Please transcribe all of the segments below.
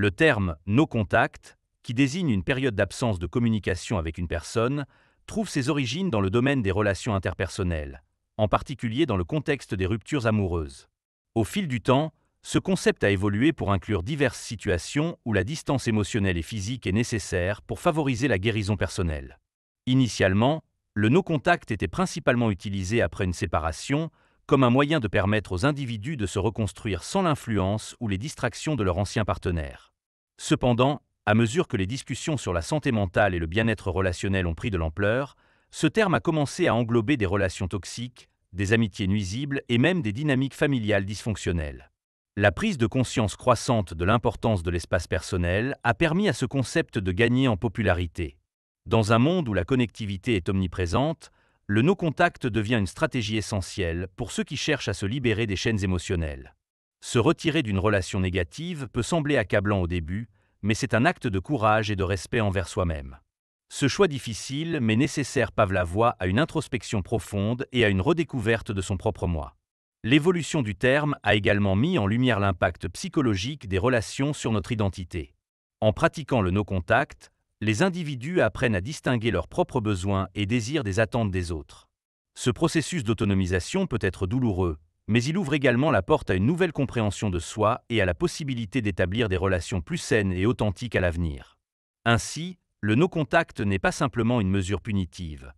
Le terme « no contact », qui désigne une période d'absence de communication avec une personne, trouve ses origines dans le domaine des relations interpersonnelles, en particulier dans le contexte des ruptures amoureuses. Au fil du temps, ce concept a évolué pour inclure diverses situations où la distance émotionnelle et physique est nécessaire pour favoriser la guérison personnelle. Initialement, le no-contact était principalement utilisé après une séparation, comme un moyen de permettre aux individus de se reconstruire sans l'influence ou les distractions de leur ancien partenaire. Cependant, à mesure que les discussions sur la santé mentale et le bien-être relationnel ont pris de l'ampleur, ce terme a commencé à englober des relations toxiques, des amitiés nuisibles et même des dynamiques familiales dysfonctionnelles. La prise de conscience croissante de l'importance de l'espace personnel a permis à ce concept de gagner en popularité. Dans un monde où la connectivité est omniprésente, le no-contact devient une stratégie essentielle pour ceux qui cherchent à se libérer des chaînes émotionnelles. Se retirer d'une relation négative peut sembler accablant au début, mais c'est un acte de courage et de respect envers soi-même. Ce choix difficile mais nécessaire pave la voie à une introspection profonde et à une redécouverte de son propre moi. L'évolution du terme a également mis en lumière l'impact psychologique des relations sur notre identité. En pratiquant le no-contact, les individus apprennent à distinguer leurs propres besoins et désirs des attentes des autres. Ce processus d'autonomisation peut être douloureux, mais il ouvre également la porte à une nouvelle compréhension de soi et à la possibilité d'établir des relations plus saines et authentiques à l'avenir. Ainsi, le no-contact n'est pas simplement une mesure punitive.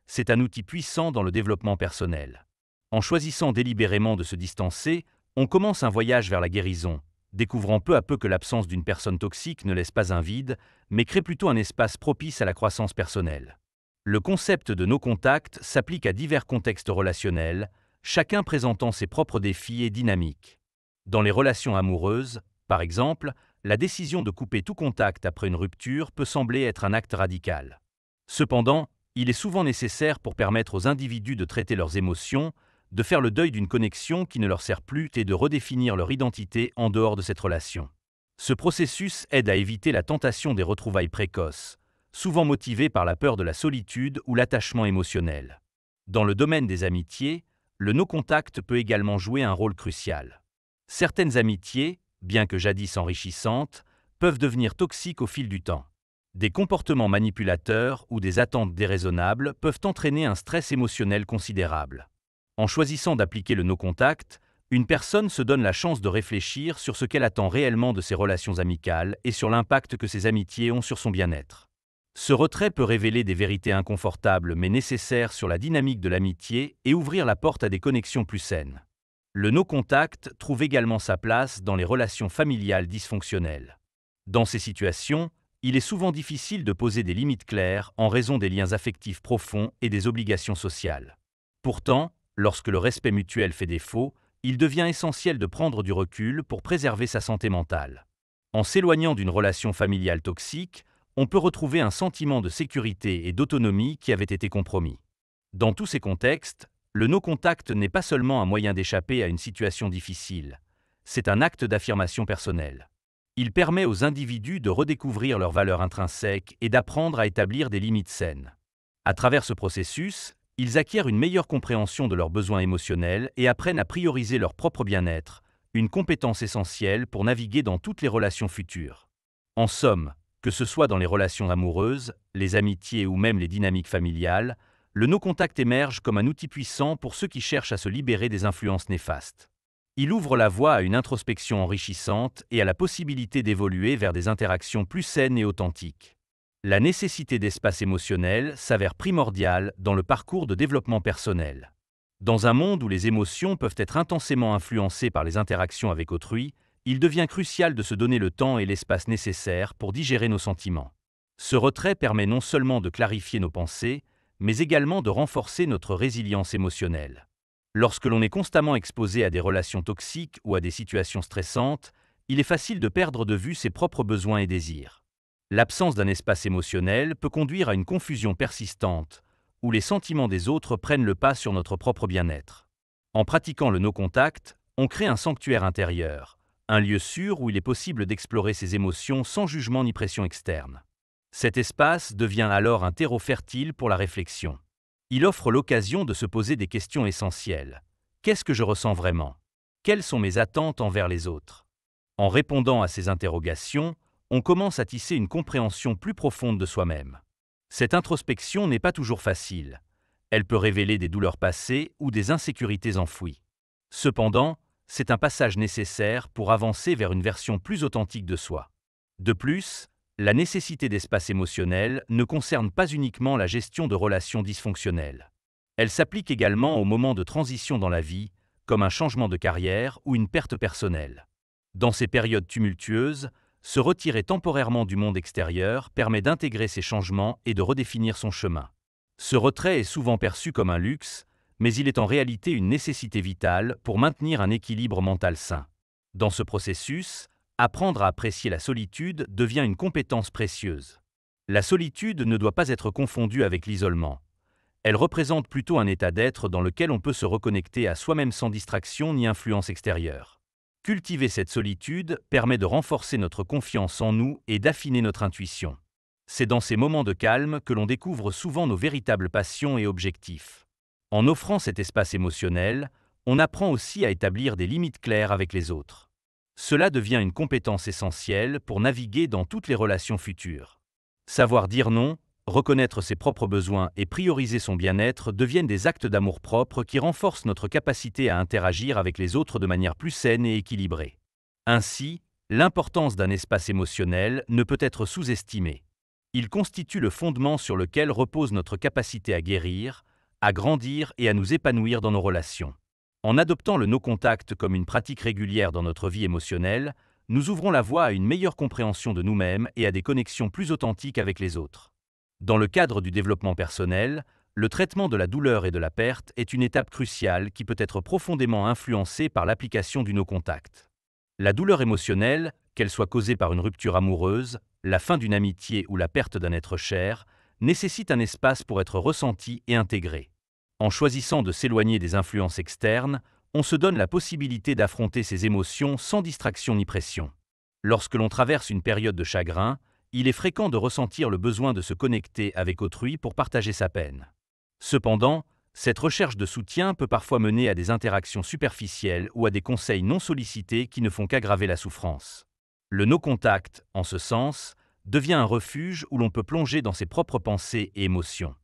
C'est un outil puissant dans le développement personnel. En choisissant délibérément de se distancer, on commence un voyage vers la guérison, découvrant peu à peu que l'absence d'une personne toxique ne laisse pas un vide, mais crée plutôt un espace propice à la croissance personnelle. Le concept de no-contact s'applique à divers contextes relationnels, chacun présentant ses propres défis et dynamiques. Dans les relations amoureuses, par exemple, la décision de couper tout contact après une rupture peut sembler être un acte radical. Cependant, il est souvent nécessaire pour permettre aux individus de traiter leurs émotions, de faire le deuil d'une connexion qui ne leur sert plus et de redéfinir leur identité en dehors de cette relation. Ce processus aide à éviter la tentation des retrouvailles précoces, souvent motivées par la peur de la solitude ou l'attachement émotionnel. Dans le domaine des amitiés, le no-contact peut également jouer un rôle crucial. Certaines amitiés, bien que jadis enrichissantes, peuvent devenir toxiques au fil du temps. Des comportements manipulateurs ou des attentes déraisonnables peuvent entraîner un stress émotionnel considérable. En choisissant d'appliquer le no-contact, une personne se donne la chance de réfléchir sur ce qu'elle attend réellement de ses relations amicales et sur l'impact que ses amitiés ont sur son bien-être. Ce retrait peut révéler des vérités inconfortables mais nécessaires sur la dynamique de l'amitié et ouvrir la porte à des connexions plus saines. Le no-contact trouve également sa place dans les relations familiales dysfonctionnelles. Dans ces situations, il est souvent difficile de poser des limites claires en raison des liens affectifs profonds et des obligations sociales. Pourtant, lorsque le respect mutuel fait défaut, il devient essentiel de prendre du recul pour préserver sa santé mentale. En s'éloignant d'une relation familiale toxique, on peut retrouver un sentiment de sécurité et d'autonomie qui avait été compromis. Dans tous ces contextes, le no-contact n'est pas seulement un moyen d'échapper à une situation difficile, c'est un acte d'affirmation personnelle. Il permet aux individus de redécouvrir leurs valeurs intrinsèques et d'apprendre à établir des limites saines. À travers ce processus, ils acquièrent une meilleure compréhension de leurs besoins émotionnels et apprennent à prioriser leur propre bien-être, une compétence essentielle pour naviguer dans toutes les relations futures. En somme, que ce soit dans les relations amoureuses, les amitiés ou même les dynamiques familiales, le no-contact émerge comme un outil puissant pour ceux qui cherchent à se libérer des influences néfastes. Il ouvre la voie à une introspection enrichissante et à la possibilité d'évoluer vers des interactions plus saines et authentiques. La nécessité d'espace émotionnel s'avère primordiale dans le parcours de développement personnel. Dans un monde où les émotions peuvent être intensément influencées par les interactions avec autrui, il devient crucial de se donner le temps et l'espace nécessaires pour digérer nos sentiments. Ce retrait permet non seulement de clarifier nos pensées, mais également de renforcer notre résilience émotionnelle. Lorsque l'on est constamment exposé à des relations toxiques ou à des situations stressantes, il est facile de perdre de vue ses propres besoins et désirs. L'absence d'un espace émotionnel peut conduire à une confusion persistante, où les sentiments des autres prennent le pas sur notre propre bien-être. En pratiquant le no-contact, on crée un sanctuaire intérieur, un lieu sûr où il est possible d'explorer ses émotions sans jugement ni pression externe. Cet espace devient alors un terreau fertile pour la réflexion. Il offre l'occasion de se poser des questions essentielles. Qu'est-ce que je ressens vraiment? Quelles sont mes attentes envers les autres? En répondant à ces interrogations, on commence à tisser une compréhension plus profonde de soi-même. Cette introspection n'est pas toujours facile. Elle peut révéler des douleurs passées ou des insécurités enfouies. Cependant, c'est un passage nécessaire pour avancer vers une version plus authentique de soi. De plus, la nécessité d'espace émotionnel ne concerne pas uniquement la gestion de relations dysfonctionnelles. Elle s'applique également aux moments de transition dans la vie, comme un changement de carrière ou une perte personnelle. Dans ces périodes tumultueuses, se retirer temporairement du monde extérieur permet d'intégrer ces changements et de redéfinir son chemin. Ce retrait est souvent perçu comme un luxe, mais il est en réalité une nécessité vitale pour maintenir un équilibre mental sain. Dans ce processus, apprendre à apprécier la solitude devient une compétence précieuse. La solitude ne doit pas être confondue avec l'isolement. Elle représente plutôt un état d'être dans lequel on peut se reconnecter à soi-même sans distraction ni influence extérieure. Cultiver cette solitude permet de renforcer notre confiance en nous et d'affiner notre intuition. C'est dans ces moments de calme que l'on découvre souvent nos véritables passions et objectifs. En offrant cet espace émotionnel, on apprend aussi à établir des limites claires avec les autres. Cela devient une compétence essentielle pour naviguer dans toutes les relations futures. Savoir dire non, reconnaître ses propres besoins et prioriser son bien-être deviennent des actes d'amour-propre qui renforcent notre capacité à interagir avec les autres de manière plus saine et équilibrée. Ainsi, l'importance d'un espace émotionnel ne peut être sous-estimée. Il constitue le fondement sur lequel repose notre capacité à guérir, à grandir et à nous épanouir dans nos relations. En adoptant le no-contact comme une pratique régulière dans notre vie émotionnelle, nous ouvrons la voie à une meilleure compréhension de nous-mêmes et à des connexions plus authentiques avec les autres. Dans le cadre du développement personnel, le traitement de la douleur et de la perte est une étape cruciale qui peut être profondément influencée par l'application du no-contact. La douleur émotionnelle, qu'elle soit causée par une rupture amoureuse, la fin d'une amitié ou la perte d'un être cher, nécessite un espace pour être ressentie et intégrée. En choisissant de s'éloigner des influences externes, on se donne la possibilité d'affronter ces émotions sans distraction ni pression. Lorsque l'on traverse une période de chagrin, il est fréquent de ressentir le besoin de se connecter avec autrui pour partager sa peine. Cependant, cette recherche de soutien peut parfois mener à des interactions superficielles ou à des conseils non sollicités qui ne font qu'aggraver la souffrance. Le no-contact, en ce sens, devient un refuge où l'on peut plonger dans ses propres pensées et émotions.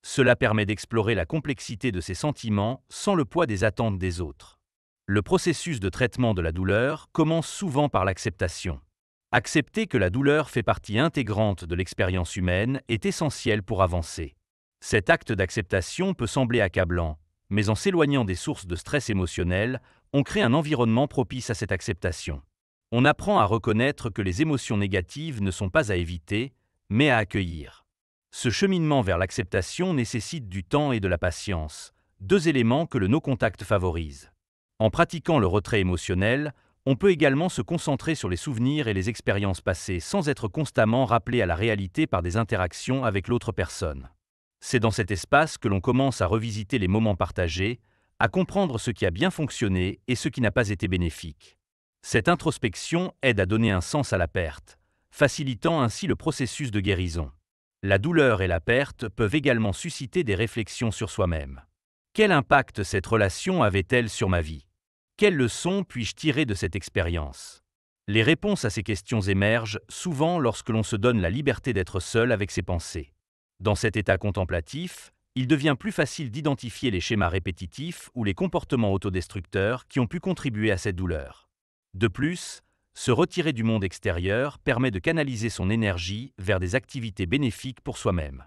Cela permet d'explorer la complexité de ses sentiments sans le poids des attentes des autres. Le processus de traitement de la douleur commence souvent par l'acceptation. Accepter que la douleur fait partie intégrante de l'expérience humaine est essentiel pour avancer. Cet acte d'acceptation peut sembler accablant, mais en s'éloignant des sources de stress émotionnel, on crée un environnement propice à cette acceptation. On apprend à reconnaître que les émotions négatives ne sont pas à éviter, mais à accueillir. Ce cheminement vers l'acceptation nécessite du temps et de la patience, deux éléments que le no-contact favorise. En pratiquant le retrait émotionnel, on peut également se concentrer sur les souvenirs et les expériences passées sans être constamment rappelé à la réalité par des interactions avec l'autre personne. C'est dans cet espace que l'on commence à revisiter les moments partagés, à comprendre ce qui a bien fonctionné et ce qui n'a pas été bénéfique. Cette introspection aide à donner un sens à la perte, facilitant ainsi le processus de guérison. La douleur et la perte peuvent également susciter des réflexions sur soi-même. Quel impact cette relation avait-elle sur ma vie ? Quelles leçons puis-je tirer de cette expérience ? Les réponses à ces questions émergent souvent lorsque l'on se donne la liberté d'être seul avec ses pensées. Dans cet état contemplatif, il devient plus facile d'identifier les schémas répétitifs ou les comportements autodestructeurs qui ont pu contribuer à cette douleur. De plus, se retirer du monde extérieur permet de canaliser son énergie vers des activités bénéfiques pour soi-même.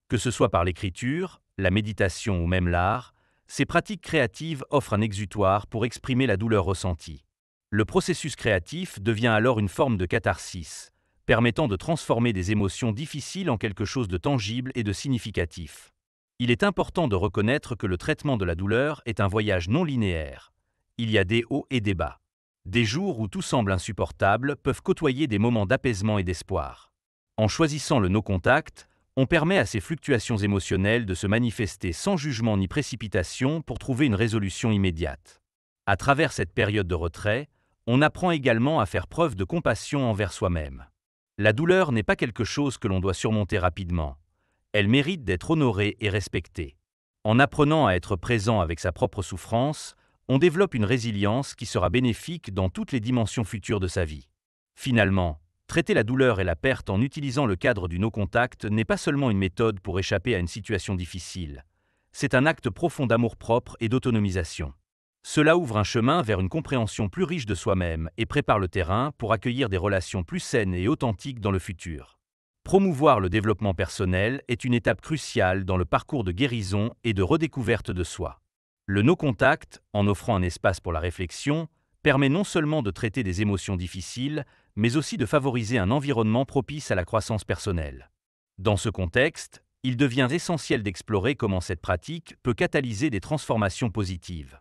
Que ce soit par l'écriture, la méditation ou même l'art, ces pratiques créatives offrent un exutoire pour exprimer la douleur ressentie. Le processus créatif devient alors une forme de catharsis, permettant de transformer des émotions difficiles en quelque chose de tangible et de significatif. Il est important de reconnaître que le traitement de la douleur est un voyage non linéaire. Il y a des hauts et des bas. Des jours où tout semble insupportable peuvent côtoyer des moments d'apaisement et d'espoir. En choisissant le no-contact, on permet à ces fluctuations émotionnelles de se manifester sans jugement ni précipitation pour trouver une résolution immédiate. À travers cette période de retrait, on apprend également à faire preuve de compassion envers soi-même. La douleur n'est pas quelque chose que l'on doit surmonter rapidement. Elle mérite d'être honorée et respectée. En apprenant à être présent avec sa propre souffrance, on développe une résilience qui sera bénéfique dans toutes les dimensions futures de sa vie. Finalement, traiter la douleur et la perte en utilisant le cadre du no-contact n'est pas seulement une méthode pour échapper à une situation difficile. C'est un acte profond d'amour-propre et d'autonomisation. Cela ouvre un chemin vers une compréhension plus riche de soi-même et prépare le terrain pour accueillir des relations plus saines et authentiques dans le futur. Promouvoir le développement personnel est une étape cruciale dans le parcours de guérison et de redécouverte de soi. Le no-contact, en offrant un espace pour la réflexion, permet non seulement de traiter des émotions difficiles, mais aussi de favoriser un environnement propice à la croissance personnelle. Dans ce contexte, il devient essentiel d'explorer comment cette pratique peut catalyser des transformations positives.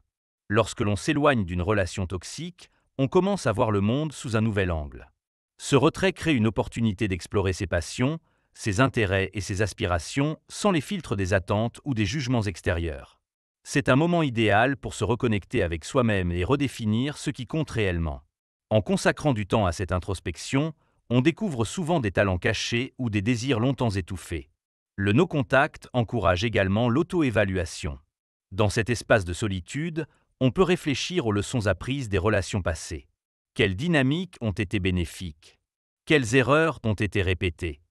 Lorsque l'on s'éloigne d'une relation toxique, on commence à voir le monde sous un nouvel angle. Ce retrait crée une opportunité d'explorer ses passions, ses intérêts et ses aspirations sans les filtres des attentes ou des jugements extérieurs. C'est un moment idéal pour se reconnecter avec soi-même et redéfinir ce qui compte réellement. En consacrant du temps à cette introspection, on découvre souvent des talents cachés ou des désirs longtemps étouffés. Le no-contact encourage également l'auto-évaluation. Dans cet espace de solitude, on peut réfléchir aux leçons apprises des relations passées. Quelles dynamiques ont été bénéfiques? Quelles erreurs ont été répétées?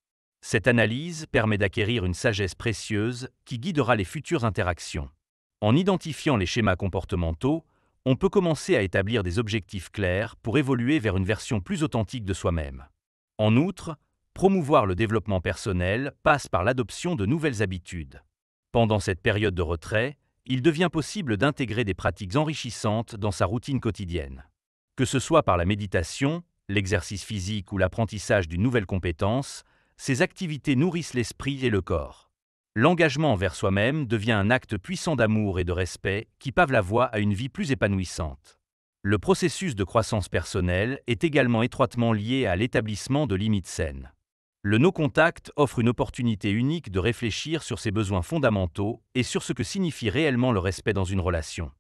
Cette analyse permet d'acquérir une sagesse précieuse qui guidera les futures interactions. En identifiant les schémas comportementaux, on peut commencer à établir des objectifs clairs pour évoluer vers une version plus authentique de soi-même. En outre, promouvoir le développement personnel passe par l'adoption de nouvelles habitudes. Pendant cette période de retrait, il devient possible d'intégrer des pratiques enrichissantes dans sa routine quotidienne. Que ce soit par la méditation, l'exercice physique ou l'apprentissage d'une nouvelle compétence, ces activités nourrissent l'esprit et le corps. L'engagement envers soi-même devient un acte puissant d'amour et de respect qui pave la voie à une vie plus épanouissante. Le processus de croissance personnelle est également étroitement lié à l'établissement de limites saines. Le no-contact offre une opportunité unique de réfléchir sur ses besoins fondamentaux et sur ce que signifie réellement le respect dans une relation.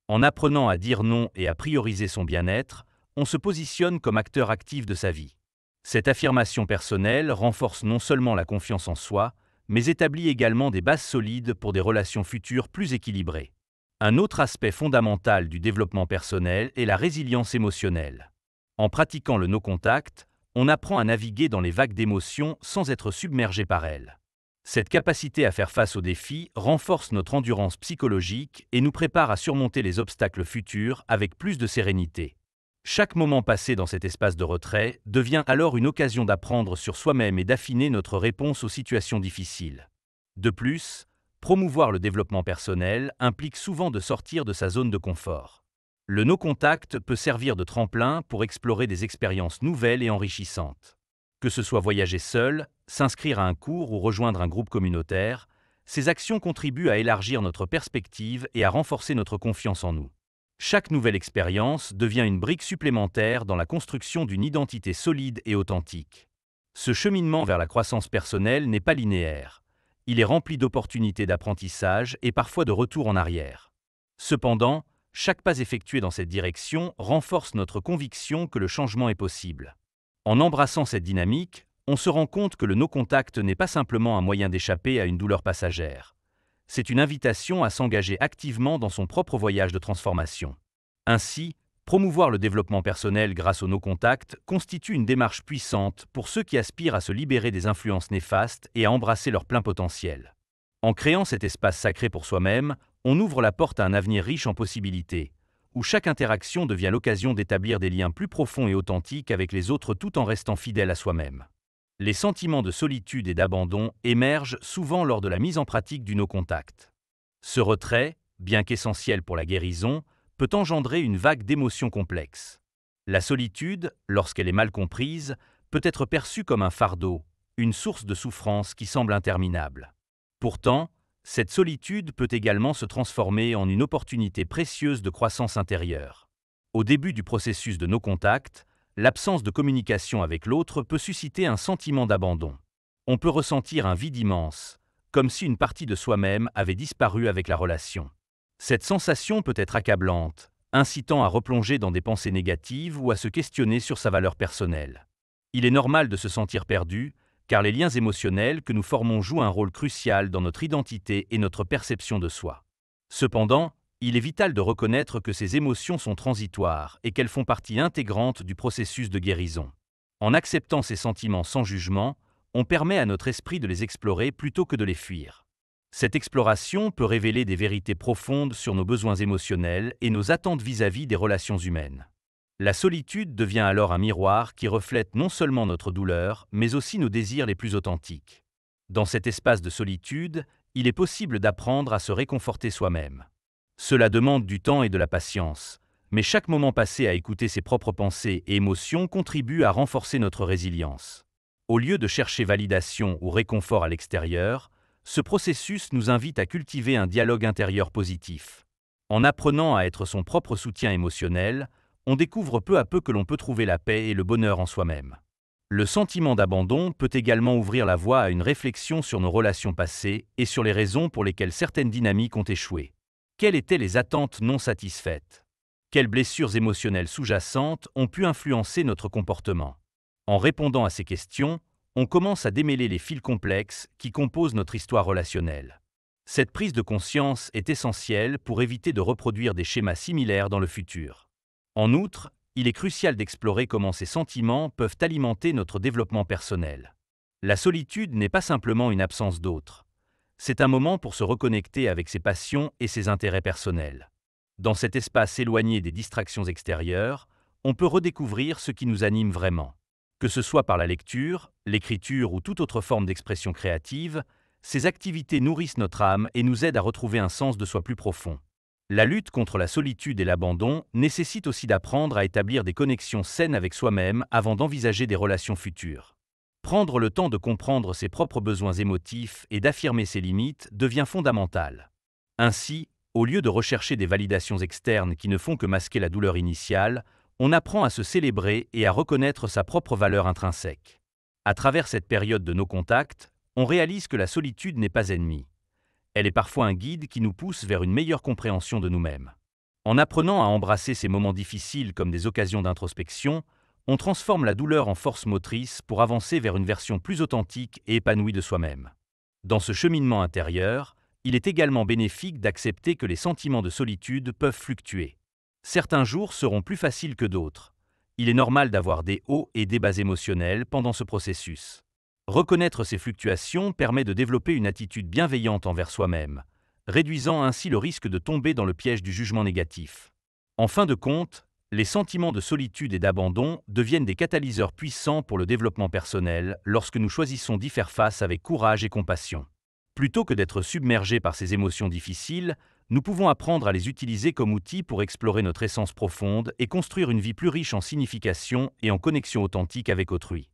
En apprenant à dire non et à prioriser son bien-être, on se positionne comme acteur actif de sa vie. Cette affirmation personnelle renforce non seulement la confiance en soi, mais établit également des bases solides pour des relations futures plus équilibrées. Un autre aspect fondamental du développement personnel est la résilience émotionnelle. En pratiquant le no-contact, on apprend à naviguer dans les vagues d'émotions sans être submergé par elles. Cette capacité à faire face aux défis renforce notre endurance psychologique et nous prépare à surmonter les obstacles futurs avec plus de sérénité. Chaque moment passé dans cet espace de retrait devient alors une occasion d'apprendre sur soi-même et d'affiner notre réponse aux situations difficiles. De plus, promouvoir le développement personnel implique souvent de sortir de sa zone de confort. Le no-contact peut servir de tremplin pour explorer des expériences nouvelles et enrichissantes. Que ce soit voyager seul, s'inscrire à un cours ou rejoindre un groupe communautaire, ces actions contribuent à élargir notre perspective et à renforcer notre confiance en nous. Chaque nouvelle expérience devient une brique supplémentaire dans la construction d'une identité solide et authentique. Ce cheminement vers la croissance personnelle n'est pas linéaire. Il est rempli d'opportunités d'apprentissage et parfois de retour en arrière. Cependant, chaque pas effectué dans cette direction renforce notre conviction que le changement est possible. En embrassant cette dynamique, on se rend compte que le no-contact n'est pas simplement un moyen d'échapper à une douleur passagère. C'est une invitation à s'engager activement dans son propre voyage de transformation. Ainsi, promouvoir le développement personnel grâce au no-contact constitue une démarche puissante pour ceux qui aspirent à se libérer des influences néfastes et à embrasser leur plein potentiel. En créant cet espace sacré pour soi-même, on ouvre la porte à un avenir riche en possibilités, où chaque interaction devient l'occasion d'établir des liens plus profonds et authentiques avec les autres tout en restant fidèle à soi-même. Les sentiments de solitude et d'abandon émergent souvent lors de la mise en pratique du no-contact. Ce retrait, bien qu'essentiel pour la guérison, peut engendrer une vague d'émotions complexes. La solitude, lorsqu'elle est mal comprise, peut être perçue comme un fardeau, une source de souffrance qui semble interminable. Pourtant, cette solitude peut également se transformer en une opportunité précieuse de croissance intérieure. Au début du processus de no-contact, l'absence de communication avec l'autre peut susciter un sentiment d'abandon. On peut ressentir un vide immense, comme si une partie de soi-même avait disparu avec la relation. Cette sensation peut être accablante, incitant à replonger dans des pensées négatives ou à se questionner sur sa valeur personnelle. Il est normal de se sentir perdu, car les liens émotionnels que nous formons jouent un rôle crucial dans notre identité et notre perception de soi. Cependant, Il est vital de reconnaître que ces émotions sont transitoires et qu'elles font partie intégrante du processus de guérison. En acceptant ces sentiments sans jugement, on permet à notre esprit de les explorer plutôt que de les fuir. Cette exploration peut révéler des vérités profondes sur nos besoins émotionnels et nos attentes vis-à-vis des relations humaines. La solitude devient alors un miroir qui reflète non seulement notre douleur, mais aussi nos désirs les plus authentiques. Dans cet espace de solitude, il est possible d'apprendre à se réconforter soi-même. Cela demande du temps et de la patience, mais chaque moment passé à écouter ses propres pensées et émotions contribue à renforcer notre résilience. Au lieu de chercher validation ou réconfort à l'extérieur, ce processus nous invite à cultiver un dialogue intérieur positif. En apprenant à être son propre soutien émotionnel, on découvre peu à peu que l'on peut trouver la paix et le bonheur en soi-même. Le sentiment d'abandon peut également ouvrir la voie à une réflexion sur nos relations passées et sur les raisons pour lesquelles certaines dynamiques ont échoué. Quelles étaient les attentes non satisfaites? Quelles blessures émotionnelles sous-jacentes ont pu influencer notre comportement? En répondant à ces questions, on commence à démêler les fils complexes qui composent notre histoire relationnelle. Cette prise de conscience est essentielle pour éviter de reproduire des schémas similaires dans le futur. En outre, il est crucial d'explorer comment ces sentiments peuvent alimenter notre développement personnel. La solitude n'est pas simplement une absence d'autre. C'est un moment pour se reconnecter avec ses passions et ses intérêts personnels. Dans cet espace éloigné des distractions extérieures, on peut redécouvrir ce qui nous anime vraiment. Que ce soit par la lecture, l'écriture ou toute autre forme d'expression créative, ces activités nourrissent notre âme et nous aident à retrouver un sens de soi plus profond. La lutte contre la solitude et l'abandon nécessite aussi d'apprendre à établir des connexions saines avec soi-même avant d'envisager des relations futures. Prendre le temps de comprendre ses propres besoins émotifs et d'affirmer ses limites devient fondamental. Ainsi, au lieu de rechercher des validations externes qui ne font que masquer la douleur initiale, on apprend à se célébrer et à reconnaître sa propre valeur intrinsèque. À travers cette période de no-contact, on réalise que la solitude n'est pas ennemie. Elle est parfois un guide qui nous pousse vers une meilleure compréhension de nous-mêmes. En apprenant à embrasser ces moments difficiles comme des occasions d'introspection, on transforme la douleur en force motrice pour avancer vers une version plus authentique et épanouie de soi-même. Dans ce cheminement intérieur, il est également bénéfique d'accepter que les sentiments de solitude peuvent fluctuer. Certains jours seront plus faciles que d'autres. Il est normal d'avoir des hauts et des bas émotionnels pendant ce processus. Reconnaître ces fluctuations permet de développer une attitude bienveillante envers soi-même, réduisant ainsi le risque de tomber dans le piège du jugement négatif. En fin de compte, les sentiments de solitude et d'abandon deviennent des catalyseurs puissants pour le développement personnel lorsque nous choisissons d'y faire face avec courage et compassion. Plutôt que d'être submergés par ces émotions difficiles, nous pouvons apprendre à les utiliser comme outils pour explorer notre essence profonde et construire une vie plus riche en signification et en connexion authentique avec autrui.